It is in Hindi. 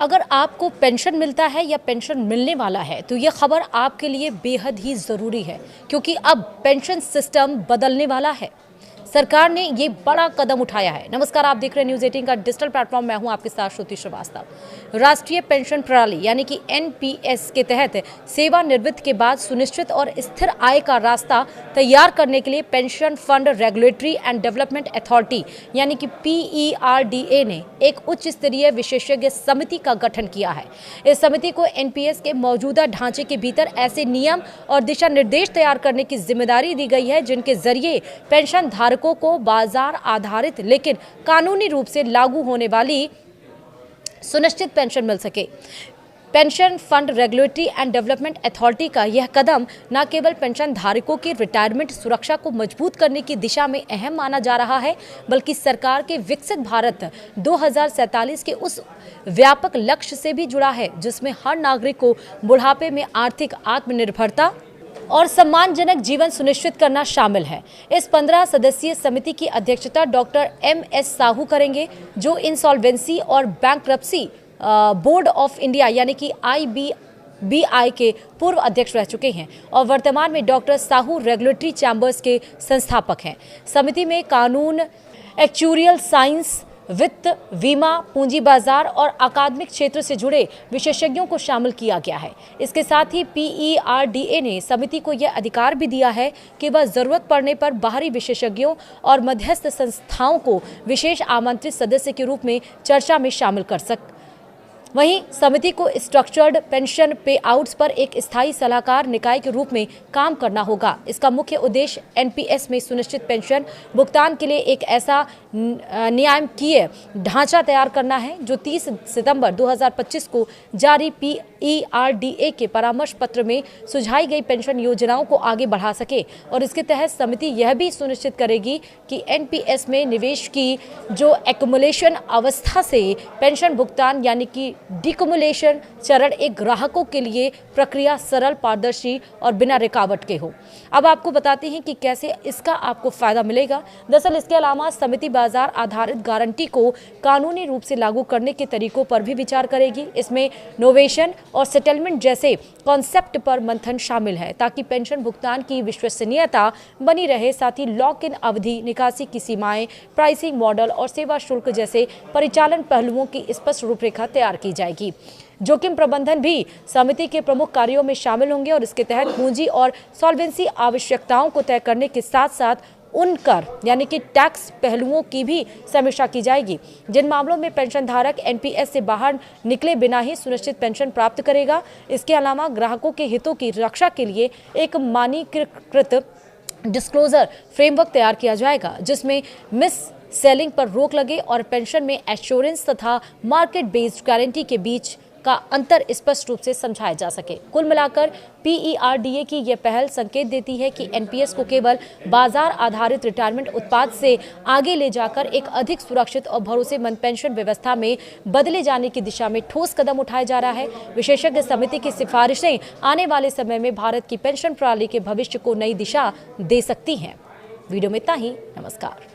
अगर आपको पेंशन मिलता है या पेंशन मिलने वाला है तो ये खबर आपके लिए बेहद ही ज़रूरी है, क्योंकि अब पेंशन सिस्टम बदलने वाला है। सरकार ने ये बड़ा कदम उठाया है। नमस्कार, आप देख रहे हैं न्यूज़ 18 का डिजिटल प्लेटफॉर्म। मैं हूं आपके साथ श्रुति श्रीवास्तव। राष्ट्रीय पेंशन प्रणाली यानी कि एनपीएस के तहत सेवानिवृत्ति के बाद सुनिश्चित और स्थिर आय का रास्ता तैयार करने के लिए pension fund regulatory and development authority यानी कि पीईआरडीए ने एक उच्च स्तरीय विशेषज्ञ समिति का गठन किया है। इस समिति को एनपीएस के मौजूदा ढांचे के भीतर ऐसे नियम और दिशा निर्देश तैयार करने की जिम्मेदारी दी गई है जिनके जरिए पेंशन धारकों को बाजार आधारित लेकिन कानूनी रूप से लागू होने वाली सुनिश्चित पेंशन मिल सके। Pension fund regulatory and development authority का यह कदम न केवल पेंशन धारकों की रिटायरमेंट सुरक्षा को मजबूत करने की दिशा में अहम माना जा रहा है, बल्कि सरकार के विकसित भारत 2047 के उस व्यापक लक्ष्य से भी जुड़ा है जिसमें हर नागरिक को बुढ़ापे में आर्थिक आत्मनिर्भरता और सम्मानजनक जीवन सुनिश्चित करना शामिल है। इस 15 सदस्यीय समिति की अध्यक्षता डॉक्टर एम.एस. साहू करेंगे, जो इंसॉल्वेंसी और बैंकरप्सी बोर्ड ऑफ इंडिया यानी कि IBBI के पूर्व अध्यक्ष रह चुके हैं और वर्तमान में डॉक्टर साहू रेगुलेटरी चैम्बर्स के संस्थापक हैं। समिति में कानून, एक्चुरियल साइंस, वित्त, बीमा, पूंजी बाजार और अकादमिक क्षेत्र से जुड़े विशेषज्ञों को शामिल किया गया है। इसके साथ ही पीईआरडीए ने समिति को यह अधिकार भी दिया है कि वह जरूरत पड़ने पर बाहरी विशेषज्ञों और मध्यस्थ संस्थाओं को विशेष आमंत्रित सदस्य के रूप में चर्चा में शामिल कर सकते। वहीं समिति को स्ट्रक्चर्ड पेंशन पे आउट्स पर एक स्थायी सलाहकार निकाय के रूप में काम करना होगा। इसका मुख्य उद्देश्य एनपीएस में सुनिश्चित पेंशन भुगतान के लिए एक ऐसा नियामकीय ढांचा तैयार करना है जो 30 सितंबर 2025 को जारी पीईआरडीए के परामर्श पत्र में सुझाई गई पेंशन योजनाओं को आगे बढ़ा सके। और इसके तहत समिति यह भी सुनिश्चित करेगी कि एनपीएस में निवेश की जो एक्युमुलेशन अवस्था से पेंशन भुगतान यानी कि डिकमुलेशन चरण एक ग्राहकों के लिए प्रक्रिया सरल, पारदर्शी और बिना रुकावट के हो। अब आपको बताते हैं कि कैसे इसका आपको फायदा मिलेगा। दरअसल इसके अलावा समिति बाजार आधारित गारंटी को कानूनी रूप से लागू करने के तरीकों पर भी विचार करेगी। इसमें नोवेशन और सेटलमेंट जैसे कॉन्सेप्ट पर मंथन शामिल है ताकि पेंशन भुगतान की विश्वसनीयता बनी रहे। साथ ही लॉक इन अवधि, निकासी की सीमाएं, प्राइसिंग मॉडल और सेवा शुल्क जैसे परिचालन पहलुओं की स्पष्ट रूपरेखा तैयार की जाएगी। जोखिम प्रबंधन भी समिति के प्रमुख कार्यों में शामिल होंगे और इसके तहत पूंजी और सॉल्वेंसी आवश्यकताओं को तय करने के साथ साथ उन कर यानी कि टैक्स पहलुओं की भी समीक्षा की जाएगी जिन मामलों में पेंशन धारक एनपीएस से बाहर निकले बिना ही सुनिश्चित पेंशन प्राप्त करेगा। इसके अलावा ग्राहकों के हितों की रक्षा के लिए एक मानकीकृत डिस्क्लोजर फ्रेमवर्क तैयार किया जाएगा जिसमें मिस सेलिंग पर रोक लगे और पेंशन में एश्योरेंस तथा मार्केट बेस्ड गारंटी के बीच का अंतर स्पष्ट रूप से समझाया जा सके। कुल मिलाकर पीईआरडीए की यह पहल संकेत देती है कि एनपीएस को केवल बाजार आधारित रिटायरमेंट उत्पाद से आगे ले जाकर एक अधिक सुरक्षित और भरोसेमंद पेंशन व्यवस्था में बदले जाने की दिशा में ठोस कदम उठाया जा रहा है। विशेषज्ञ समिति की सिफारिशें आने वाले समय में भारत की पेंशन प्रणाली के भविष्य को नई दिशा दे सकती हैं। वीडियो में इतना ही। नमस्कार।